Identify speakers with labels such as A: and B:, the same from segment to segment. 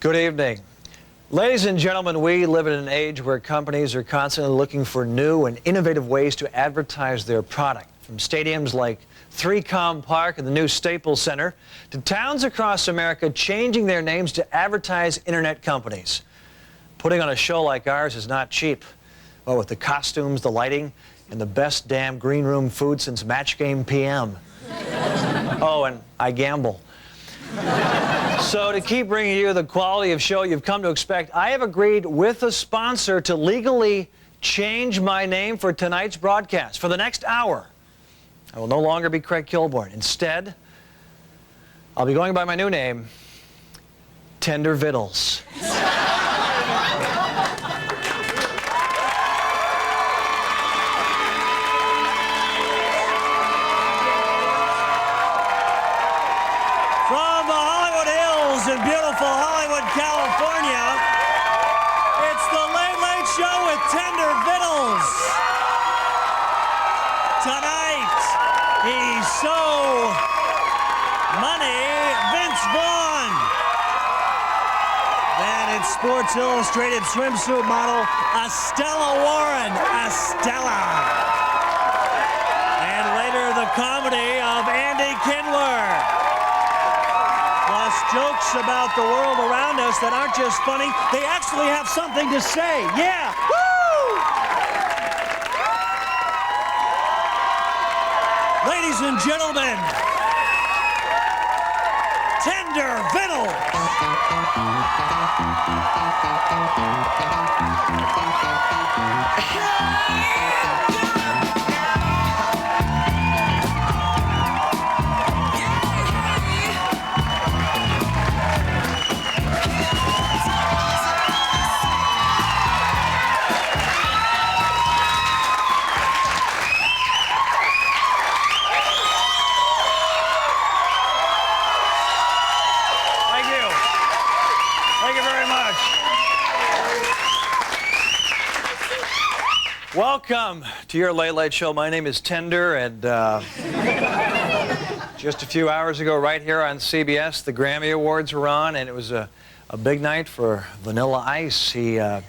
A: Good evening. Ladies and gentlemen, we live in an age where companies are constantly looking for new and innovative ways to advertise their product. From stadiums like 3Com Park and the new Staples Center to towns across America changing their names to advertise internet companies. Putting on a show like ours is not cheap. Well, with the costumes, the lighting, and the best damn green room food since Match Game PM. Oh, and I gamble. So to keep bringing you the quality of show you've come to expect, I have agreed with a sponsor to legally change my name for tonight's broadcast. For the next hour, I will no longer be Craig Kilborn. Instead, I'll be going by my new name, Tender Vittles.
B: In beautiful Hollywood, California, it's the Late Late Show with Tender Vittles. Tonight, he's so money, Vince Vaughn. Then it's Sports Illustrated swimsuit model Estella Warren, Estella. And later, the comedy of Andy Kindler. Plus jokes about the world around us that aren't just funny, they actually have something to say. Yeah! Woo! Ladies and gentlemen, Tender Vittles!
A: Welcome to your Late Late Show. My name is Tender, and just a few hours ago, right here on CBS, the Grammy Awards were on, and it was a big night for Vanilla Ice. He made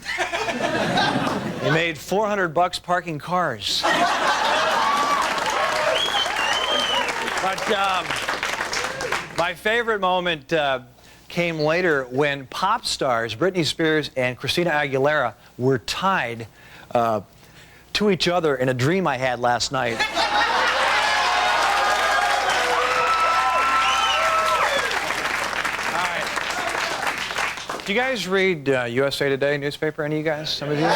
A: $400 parking cars. But my favorite moment came later when pop stars Britney Spears and Christina Aguilera were tied to each other in a dream I had last night. All right. Do you guys read USA Today newspaper? Any of you guys? Some of you?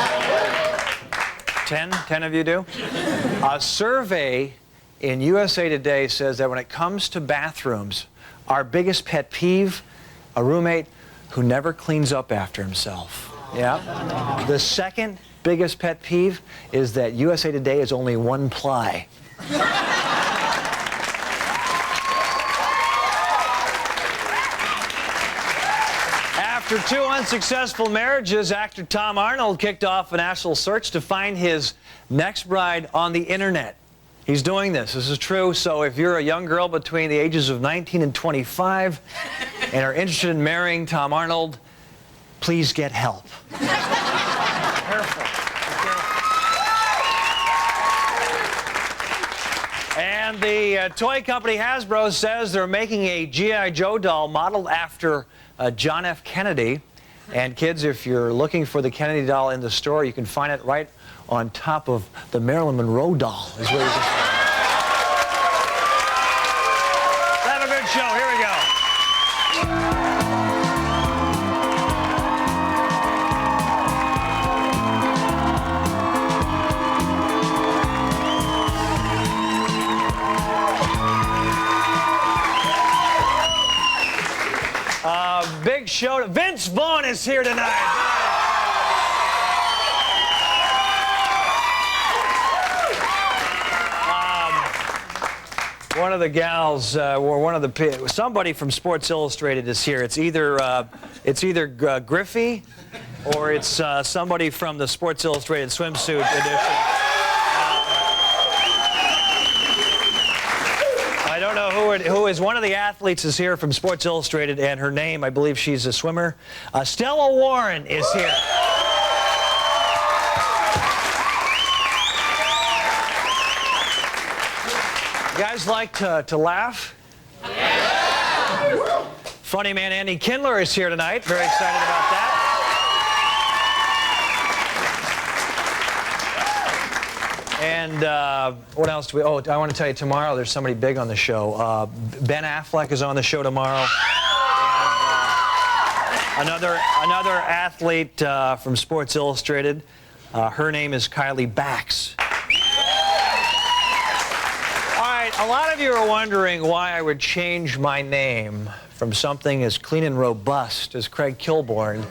A: 10 of you do? A survey in USA Today says that when it comes to bathrooms, our biggest pet peeve, a roommate who never cleans up after himself. Yeah. The second biggest pet peeve is that USA Today is only one ply. After 2 unsuccessful marriages, actor Tom Arnold kicked off a national search to find his next bride on the internet. He's doing this. This is true. So if you're a young girl between the ages of 19 and 25 and are interested in marrying Tom Arnold, please get help. Careful. And the toy company Hasbro says they're making a G.I. Joe doll modeled after John F. Kennedy. And kids, if you're looking for the Kennedy doll in the store, you can find it right on top of the Marilyn Monroe doll. Is where you can... Let's have a good show. Here we go. Big show. Vince Vaughn is here tonight. One of the gals, or one of the somebody from Sports Illustrated is here. It's either Griffey, or it's somebody from the Sports Illustrated swimsuit edition. I don't know who Stewart, who is one of the athletes, is here from Sports Illustrated, and her name, I believe she's a swimmer. Estella Warren is here. You guys like to laugh? Yeah. Funny man Andy Kindler is here tonight. Very excited about that. And what else do we... Oh, I want to tell you, tomorrow there's somebody big on the show. Ben Affleck is on the show tomorrow. And, another athlete from Sports Illustrated. Her name is Kylie Bax. A lot of you are wondering why I would change my name from something as clean and robust as Craig Kilborn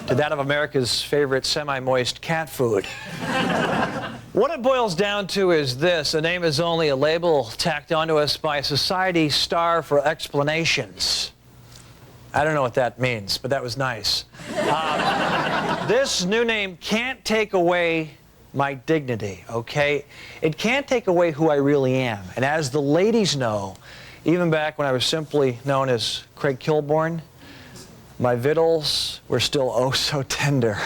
A: to that of America's favorite semi-moist cat food. What it boils down to is this: a name is only a label tacked onto us by a society starved for explanations. I don't know what that means, but that was nice. This new name can't take away my dignity, okay? It can't take away who I really am. And as the ladies know, even back when I was simply known as Craig Kilborn, my Vittles were still oh so tender.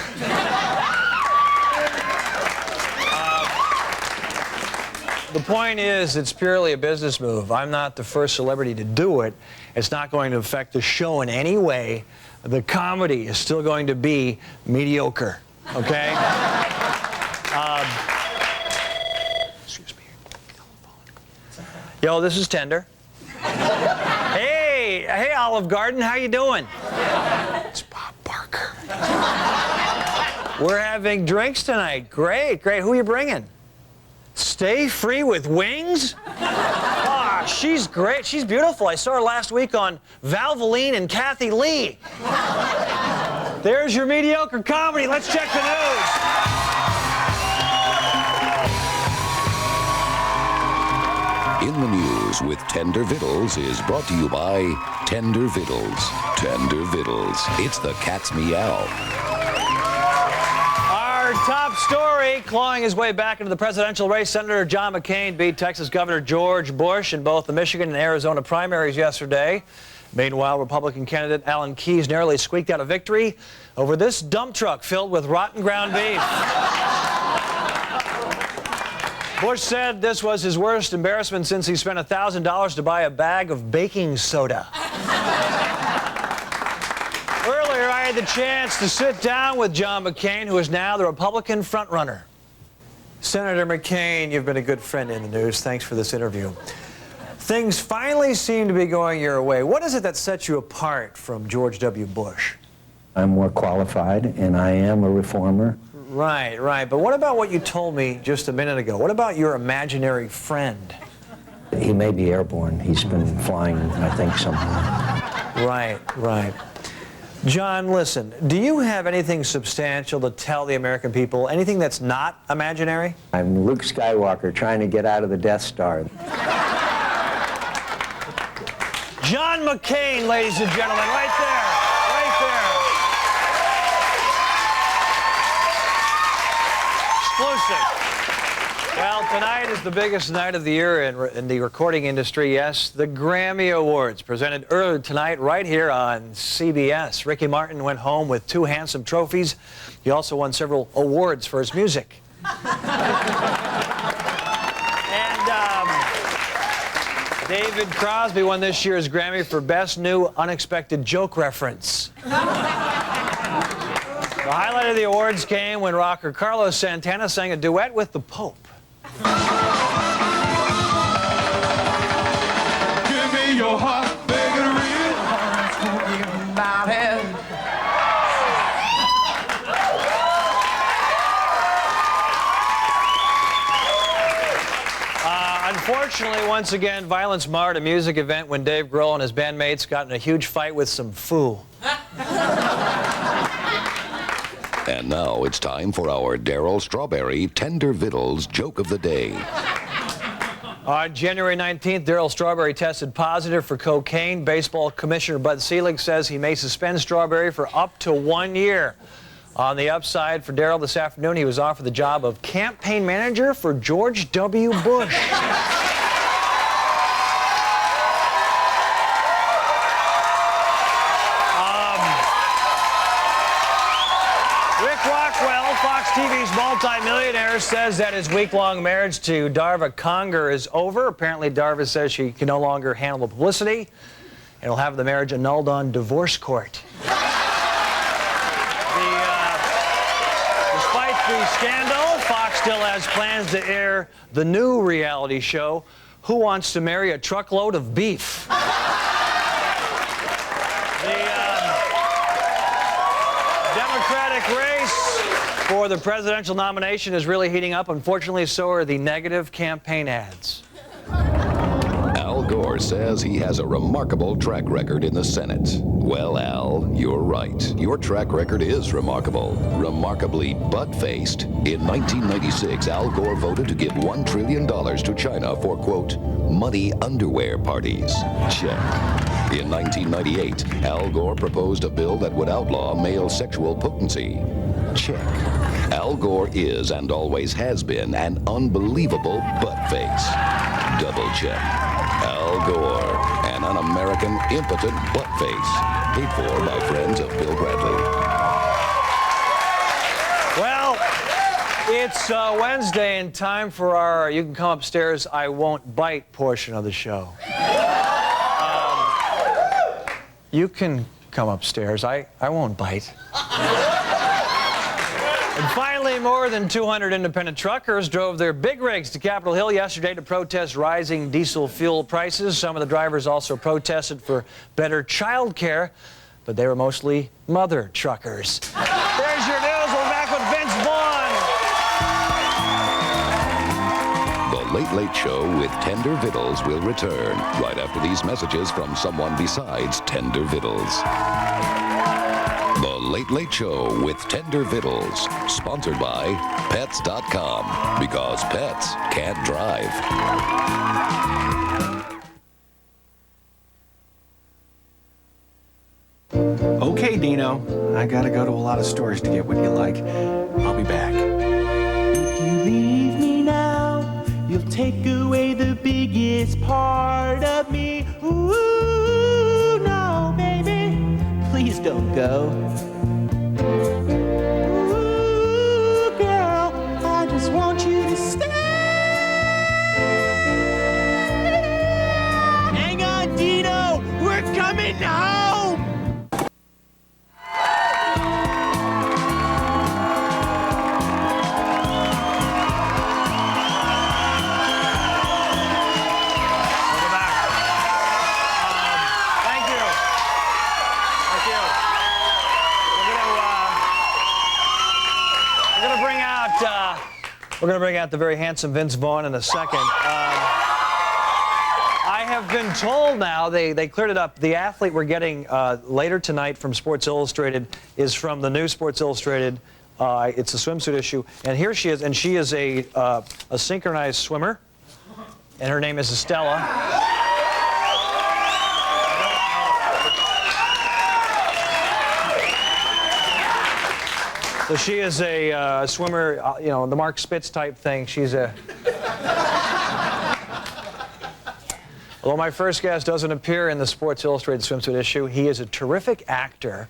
A: The point is, it's purely a business move. I'm not the first celebrity to do it. It's not going to affect the show in any way. The comedy is still going to be mediocre, okay? Excuse me. Yo, this is Tender. Hey, Olive Garden, how you doing? It's Bob Barker. We're having drinks tonight. Great. Who are you bringing? Stay free with wings? Ah, she's great. She's beautiful. I saw her last week on Valvoline and Kathy Lee. There's your mediocre comedy. Let's check the news.
C: In the News with Tender Vittles is brought to you by Tender Vittles. Tender Vittles. It's the cat's meow.
A: Our top story, clawing his way back into the presidential race, Senator John McCain beat Texas Governor George Bush in both the Michigan and Arizona primaries yesterday. Meanwhile, Republican candidate Alan Keyes narrowly squeaked out a victory over this dump truck filled with rotten ground beef. Bush said this was his worst embarrassment since he spent $1,000 to buy a bag of baking soda. Earlier, I had the chance to sit down with John McCain, who is now the Republican frontrunner. Senator McCain, you've been a good friend in the news. Thanks for this interview. Things finally seem to be going your way. What is it that sets you apart from George W. Bush?
D: I'm more qualified, and I am a reformer.
A: Right. But what about what you told me just a minute ago? What about your imaginary friend?
D: He may be airborne. He's been flying, I think, somehow.
A: Right. John, listen, do you have anything substantial to tell the American people? Anything that's not imaginary?
D: I'm Luke Skywalker trying to get out of the Death Star.
A: John McCain, ladies and gentlemen, right there. Exclusive. Well, tonight is the biggest night of the year in the recording industry. Yes, the Grammy Awards, presented earlier tonight right here on CBS. Ricky Martin went home with 2 handsome trophies. He also won several awards for his music. David Crosby won this year's Grammy for Best New Unexpected Joke Reference. The highlight of the awards came when rocker Carlos Santana sang a duet with the Pope.
E: Give me your heart, make it real. Talking about it.
A: Unfortunately, once again, violence marred a music event when Dave Grohl and his bandmates got in a huge fight with some foo.
C: And now it's time for our Daryl Strawberry Tender Vittles Joke of the Day.
A: On January 19th, Daryl Strawberry tested positive for cocaine. Baseball Commissioner Bud Selig says he may suspend Strawberry for up to 1 year. On the upside for Daryl this afternoon, he was offered the job of campaign manager for George W. Bush. Mark Rockwell, Fox TV's multi-millionaire, says that his week-long marriage to Darva Conger is over. Apparently, Darva says she can no longer handle the publicity and will have the marriage annulled on divorce court. Despite the scandal, Fox still has plans to air the new reality show, Who Wants to Marry a Truckload of Beef? Democratic race for the presidential nomination is really heating up. Unfortunately, so are the negative campaign ads.
C: Al Gore says he has a remarkable track record in the Senate. Well, Al, you're right. Your track record is remarkable. Remarkably butt-faced. In 1996, Al Gore voted to give $1 trillion to China for, quote, muddy underwear parties. Check. In 1998, Al Gore proposed a bill that would outlaw male sexual potency. Check. Al Gore is and always has been an unbelievable butt-face. Double check. Al Gore, an un-American, impotent butt-face. Paid for by friends of Bill Bradley.
A: Well, it's Wednesday and time for our You Can Come Upstairs, I Won't Bite portion of the show. You can come upstairs. I won't bite. And finally, more than 200 independent truckers drove their big rigs to Capitol Hill yesterday to protest rising diesel fuel prices. Some of the drivers also protested for better child care, but they were mostly mother truckers. There's your news. We're back with Vince Vaughn.
C: The Late Late Show with Tender Vittles will return right after these messages from someone besides Tender Vittles. The Late Late Show with Tender Vittles, sponsored by Pets.com, because pets can't drive.
F: Okay, Dino. I gotta go to a lot of stores to get what you like. I'll be back.
G: If you leave me now, you'll take away the biggest part of me. Ooh, no, baby, please don't go. Ooh, girl, I just want you to stay. Hang on, Dino, we're coming home.
A: We're going to bring out the very handsome Vince Vaughn in a second. I have been told now, they cleared it up, the athlete we're getting later tonight from Sports Illustrated is from the new Sports Illustrated. It's a swimsuit issue. And here she is, and she is a synchronized swimmer. And her name is Estella. So she is a swimmer, you know, the Mark Spitz type thing. She's a... Although my first guest doesn't appear in the Sports Illustrated swimsuit issue, he is a terrific actor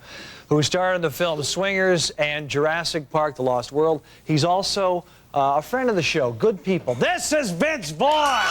A: who starred in the film Swingers and Jurassic Park: The Lost World. He's also a friend of the show, Good People. This is Vince Vaughn!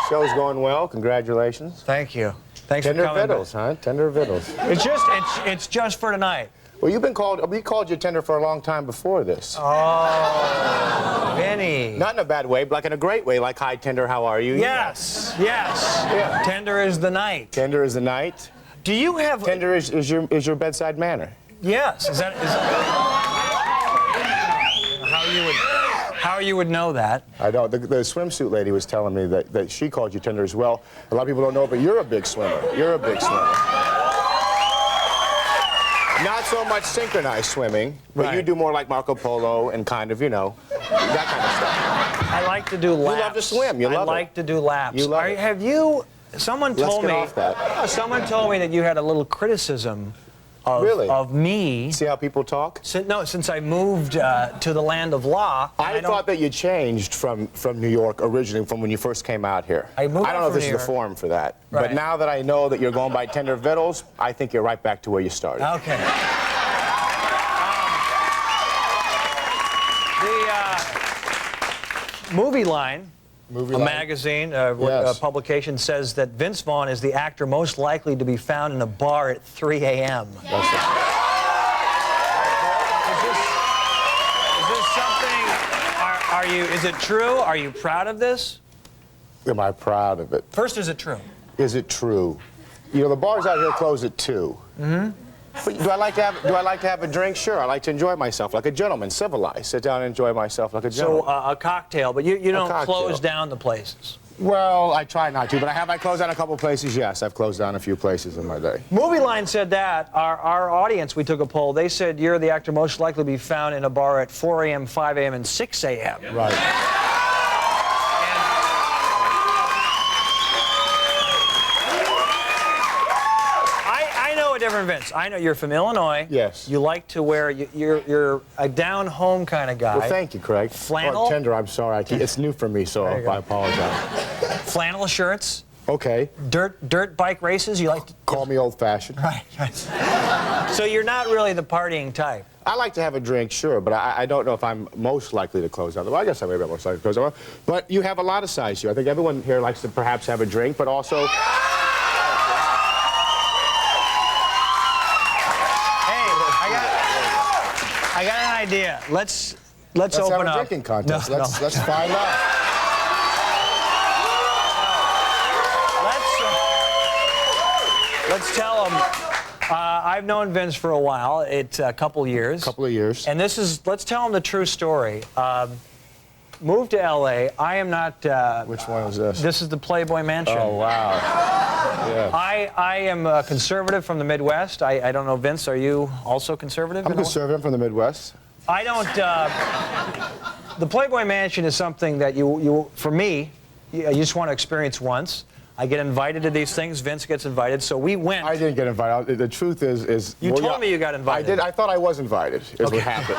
H: Show's going well. Congratulations.
A: Thank you. Thanks
H: Tender
A: for coming.
H: Vittles, huh? Tender Vittles.
A: It's just for tonight.
H: Well, you've been called. We called you Tender for a long time before this.
A: Oh, Vinny.
H: Not in a bad way, but like in a great way. Like, hi, Tender. How are you?
A: Yes. Yes.
H: Yeah.
A: Tender is the night.
H: Tender is the night.
A: Do you have?
H: Tender is your bedside manner.
A: Yes. Is that? How you would know that?
H: I know. The swimsuit lady was telling me that she called you Tender as well. A lot of people don't know, but you're a big swimmer. You're a big swimmer. Not so much synchronized swimming, but
A: Right.
H: you do more like Marco Polo and kind of, you know, that kind of stuff.
A: I like to do laps.
H: You love to swim. You love it.
A: I like to do laps.
H: You love it.
A: Have you? Someone
H: Let's
A: told
H: get
A: me.
H: off that.
A: Someone told me that you had a little criticism of,
H: Really?
A: of me.
H: See how people talk?
A: Since I moved to the land of law.
H: I thought that you changed from New York originally, from when you first came out here.
A: I moved
H: don't
A: out
H: know if
A: from
H: this
A: New
H: is the
A: York.
H: forum for that.
A: Right.
H: But now that I know that you're going by Tender Vittles, I think you're right back to where you started.
A: Okay. The movie line.
H: Movie
A: A
H: line?
A: magazine,
H: Yes.
A: a publication says that Vince Vaughn is the actor most likely to be found in a bar at 3 a.m.
H: That's it.
A: Is this something? Are you? Is it true? Are you proud of this?
H: Am I proud of it?
A: First, is it true?
H: Is it true? You know, the bars out here close at 2. Mm-hmm. But do I like to have a drink? Sure, I like to enjoy myself like a gentleman, civilized. Sit down and enjoy myself like a
A: So
H: gentleman.
A: a cocktail, but you don't
H: cocktail.
A: close down the places.
H: Well, I try not to, but have I closed down a couple places? Yes, I've closed down a few places in my day.
A: Movie line said that. Our audience, we took a poll. They said you're the actor most likely to be found in a bar at 4 a.m., 5 a.m., and 6 a.m.
H: Right.
A: I know a different Vince. I know you're from Illinois.
H: Yes.
A: You like to wear. You're a down home kind of guy.
H: Well, thank you, Craig.
A: Flannel?
H: Oh, Tender, I'm sorry. It's new for me, so
A: There you go.
H: I apologize.
A: Flannel shirts.
H: Okay.
A: Dirt bike races. You like to.
H: Call me old-fashioned.
A: Right. So you're not really the partying type.
H: I like to have a drink, sure, but I don't know if I'm most likely to close down. Well, I guess I may be most likely to close down. But you have a lot of sides here. I think everyone here likes to perhaps have a drink, but also...
A: I got an idea. Let's
H: Let's
A: open
H: have a
A: up.
H: drinking contest.
A: No,
H: Let's find out.
A: Let's tell them. I've known Vince for a while. It's a couple years.
H: Couple of years.
A: And let's tell them the true story. Moved to L.A. I am not.
H: Which one is this?
A: This is the Playboy Mansion.
H: Oh, wow. Yeah.
A: I am a conservative from the Midwest. I don't know, Vince, are you also conservative?
H: I'm
A: at all?
H: conservative from the Midwest.
A: I don't. The Playboy Mansion is something that for me, you just want to experience once. I get invited to these things. Vince gets invited, so we went.
H: I didn't get invited. The truth is
A: You told me you got invited.
H: I did. I thought I was invited. Is what happened.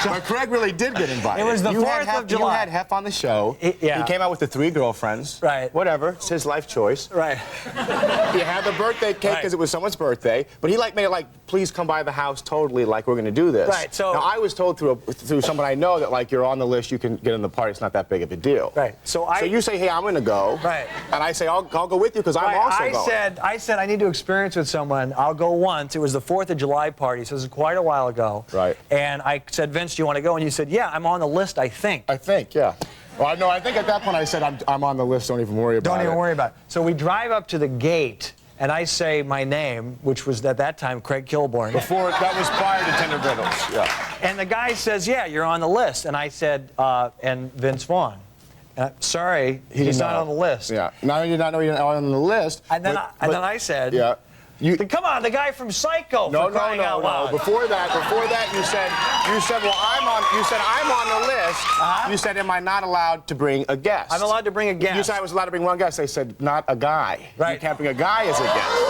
H: But Craig really did get invited.
A: It was the
H: You
A: 4th
H: had
A: of July.
H: You had Hef on the show.
A: Yeah.
H: He came out with the 3 girlfriends.
A: Right.
H: Whatever. It's his life choice.
A: Right.
H: You had the birthday cake because it was someone's birthday, but he made it please come by the house totally like we're going to do this.
A: Right, so-
H: now I was told through someone I know that you're on the list, you can get in the party. It's not that big of a deal.
A: Right. So
H: you say, hey, I'm going to go.
A: Right.
H: And I say, I'll go with you because I'm also going.
A: I said I need to experience with someone. I'll go once. It was the 4th of July party, so this is quite a while ago.
H: Right.
A: And I said, Vince, do you want to go? And you said, yeah, I'm on the list, I think.
H: I think, yeah. Well, no, I think at that point I said, I'm on the list. Don't even worry about it.
A: Don't even worry about it. So we drive up to the gate, and I say my name, which was at that time Craig Kilborn.
H: That was prior to Tender Vittles. Yeah.
A: And the guy says, yeah, you're on the list. And I said, and Vince Vaughn. Sorry, he's not on the list.
H: Yeah. Now you did not know you're on the list.
A: And then I said,
H: yeah.
A: Come on, the guy from Psycho.
H: No,
A: for crying out loud.
H: Before that, you said, well, I'm on the list. You said, am I not allowed to bring a guest?
A: I'm allowed to bring a guest.
H: You said I was allowed to bring one guest. They said, not a guy.
A: Right.
H: You can't bring a guy as a guest.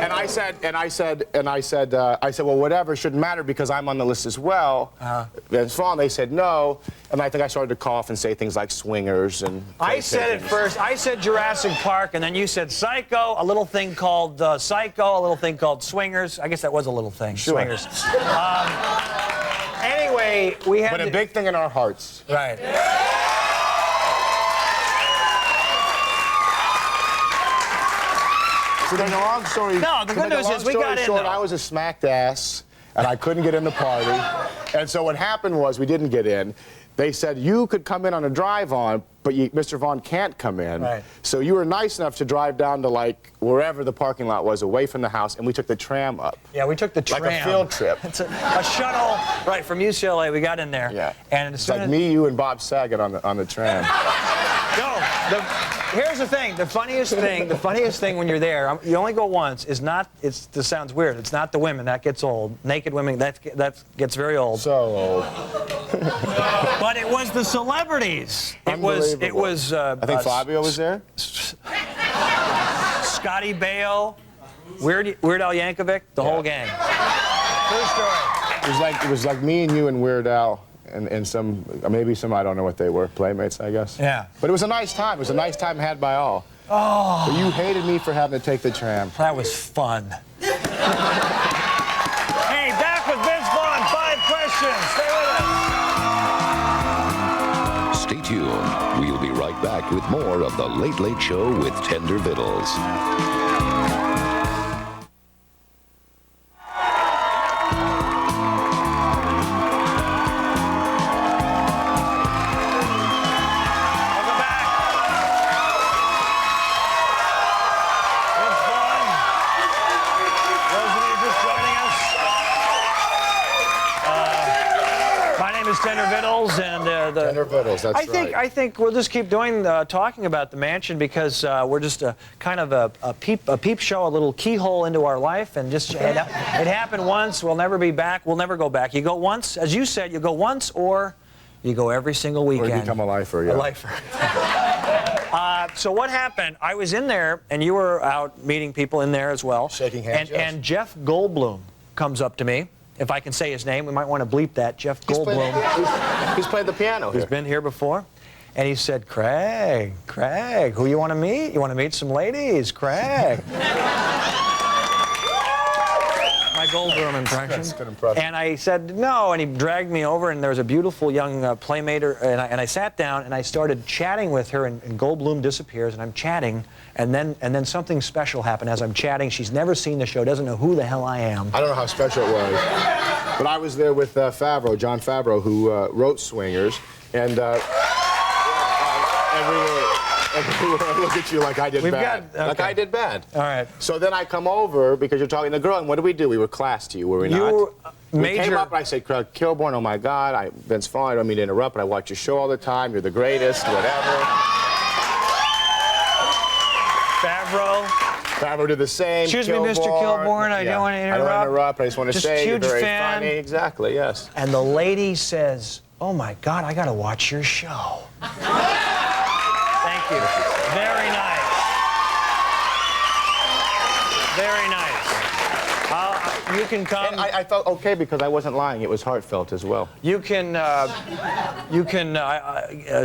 H: And I said, well, whatever, shouldn't matter because I'm on the list as well. Vince Vaughn, they said no, and I think I started to cough and say things like swingers and.
A: I said it first. I said Jurassic Park, and then you said Psycho, a little thing called Psycho, a little thing called Swingers. I guess that was a little thing.
H: Sure.
A: Swingers. Anyway, we had.
H: But a big thing in our hearts.
A: Right.
H: So then the long story.
A: No, the good news is we got in,
H: short,
A: though.
H: I was a smacked ass, and I couldn't get in the party. And so what happened was we didn't get in. They said you could come in on a drive-on, but Mr. Vaughn can't come in.
A: Right.
H: So you were nice enough to drive down to wherever the parking lot was, away from the house, and we took the tram up.
A: Yeah, we took the tram.
H: Like a field trip.
A: It's a shuttle, right, from UCLA. We got in there.
H: Yeah.
A: And as
H: It's
A: soon
H: like
A: as
H: me, you, and Bob Saget on the tram.
A: No, Here's the thing. The funniest thing when you're there, you only go once. Is not. This sounds weird. It's not the women. That gets old. Naked women. That gets very old.
H: So old.
A: But it was the celebrities. It was.
H: I think Fabio was there.
A: Scotty Baio, Weird Al Yankovic, the whole gang. True story.
H: It was like me and you and Weird Al. And some, maybe some, I don't know what they were, playmates, I guess.
A: Yeah.
H: But it was a nice time. It was a nice time had by all.
A: Oh.
H: But you hated me for having to take the tram.
A: That was fun. Hey, back with Vince Vaughn. 5 questions. Stay with us.
C: Stay tuned. We'll be right back with more of The Late Late Show with Tender Vittles.
A: Tender Vittles and
H: Tender Vittles, that's right.
A: I think we'll just keep talking about the mansion because we're just kind of a peep show, a little keyhole into our life, and just it happened once. We'll never be back. We'll never go back. You go once, as you said, you go once, or you go every single weekend.
H: Or you become a lifer. Yeah.
A: A lifer. So what happened? I was in there, and you were out meeting people in there as well.
H: Shaking hands.
A: And Jeff Goldblum comes up to me. If I can say his name, we might want to bleep that. Jeff Goldblum.
H: He's played the piano here.
A: He's been here before. And he said, Craig, who you want to meet? You want to meet some ladies, Craig. My Goldblum impression.
H: That's a good impression.
A: And I said, no, and he dragged me over, and there was a beautiful young playmate, and I sat down, and I started chatting with her, and Goldblum disappears, and I'm chatting, and then something special happened as I'm chatting. She's never seen the show, doesn't know who the hell I am.
H: I don't know how special it was, but I was there with Jon Favreau, who wrote Swingers, and we were look at you like I did bad.
A: Okay.
H: Like I did bad.
A: All right.
H: So then I come over because you're talking to the girl, and what did we do? We were class to you, were we not? We came up and I said, Kilborn, oh my God, Vince Vaughn, I don't mean to interrupt, but I watch your show all the time. You're the greatest, whatever. Favreau did the same.
A: Excuse me, Mr. Kilborn, I don't want to interrupt.
H: I don't want to interrupt, I just want to say you're very
A: fan.
H: funny. Exactly, yes.
A: And the lady says, oh my God, I got to watch your show. Thank you. Very nice. Very nice. You can come.
H: And I felt okay because I wasn't lying. It was heartfelt as well.
A: You can, as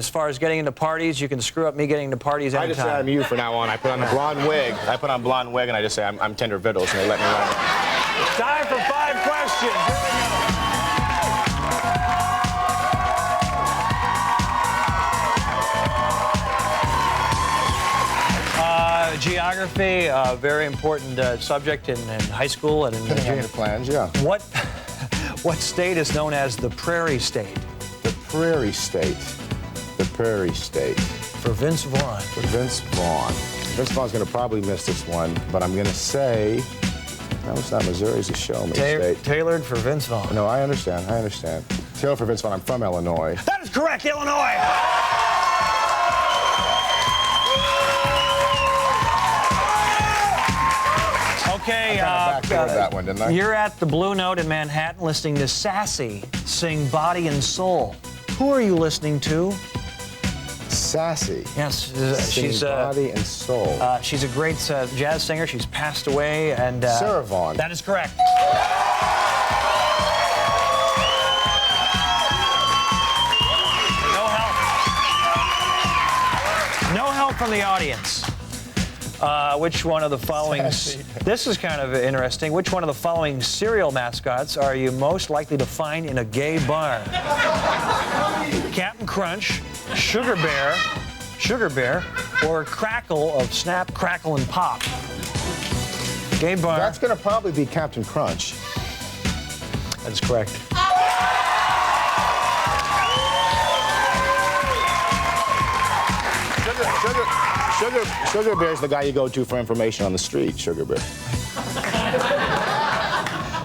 A: far as getting into parties, you can screw up me getting into parties anytime.
H: I just say I'm you from now on. I put on a blonde wig. And I just say I'm Tender Vittles, and they let me run.
A: Time for 5 questions. Here we go. Geography, a very important subject in high school and in
H: junior plans, yeah.
A: What state is known as the Prairie State?
H: The Prairie State. The Prairie State.
A: For Vince Vaughn.
H: For Vince Vaughn. Vince Vaughn's going to probably miss this one, but I'm going to say, no, it's not Missouri, it's a show me state.
A: Tailored for Vince Vaughn.
H: No, I understand. Tailored for Vince Vaughn. I'm from Illinois.
A: That is correct, Illinois. Okay,
H: that one, didn't I?
A: You're at the Blue Note in Manhattan listening to Sassy sing Body and Soul. Who are you listening to?
H: Sassy.
A: Yes, she's
H: Body and Soul.
A: She's a great jazz singer. She's passed away, and
H: Sarah Vaughan.
A: That is correct. No help from the audience. Which one of the following... This is kind of interesting. Which one of the following cereal mascots are you most likely to find in a gay bar? Captain Crunch, Sugar Bear, or Crackle of Snap, Crackle, and Pop? Gay bar.
H: That's going to probably be Captain Crunch.
A: That's correct.
H: Sugar Bear's the guy you go to for information on the street, Sugar Bear.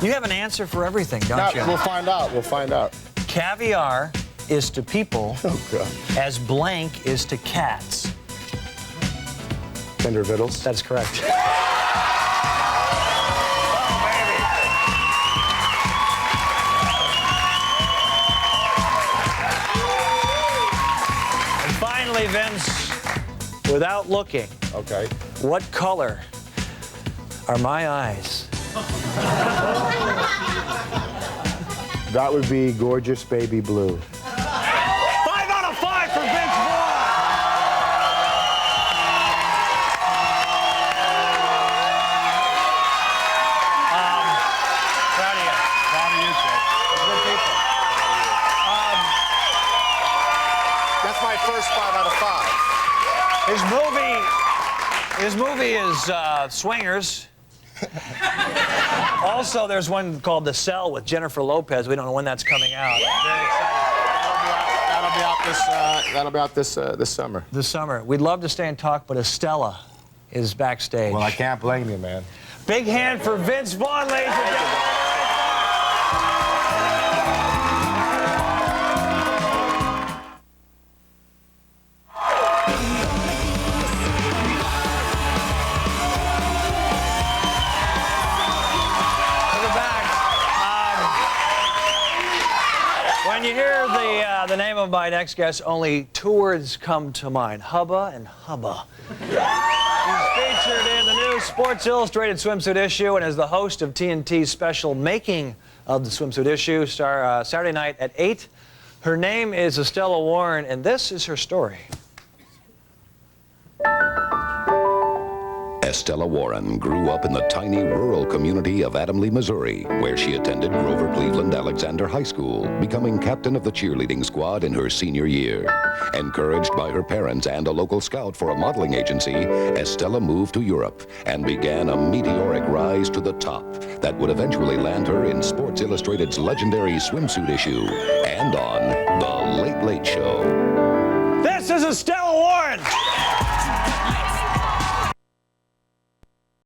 A: You have an answer for everything, don't you?
H: We'll find out.
A: Caviar is to people as blank is to cats.
H: Senator Vittles.
A: That's correct. And finally, Vince, without looking,
H: Okay.
A: what color are my eyes?
H: That would be gorgeous baby blue.
A: 5 out of 5 for Vince Vaughn. Proud of you.
H: Proud of you, sir.
A: Good people.
H: That's my first 5 out of 5.
A: His movie is Swingers. Also, there's one called The Cell with Jennifer Lopez. We don't know when that's coming out. Very excited.
H: That'll be out this summer.
A: This summer. We'd love to stay and talk, but Estella is backstage.
H: Well, I can't blame you, man.
A: Big hand for Vince Vaughn, ladies and gentlemen. When you hear the name of my next guest, only 2 words come to mind: hubba and hubba. He's featured in the new Sports Illustrated swimsuit issue and is the host of TNT's special Making of the Swimsuit Issue, Saturday night at 8. Her name is Estella Warren, and this is her story.
C: Estella Warren grew up in the tiny rural community of Adamley, Missouri, where she attended Grover Cleveland Alexander High School, becoming captain of the cheerleading squad in her senior year. Encouraged by her parents and a local scout for a modeling agency, Estella moved to Europe and began a meteoric rise to the top that would eventually land her in Sports Illustrated's legendary swimsuit issue and on The Late Late Show.
A: This is Estella Warren.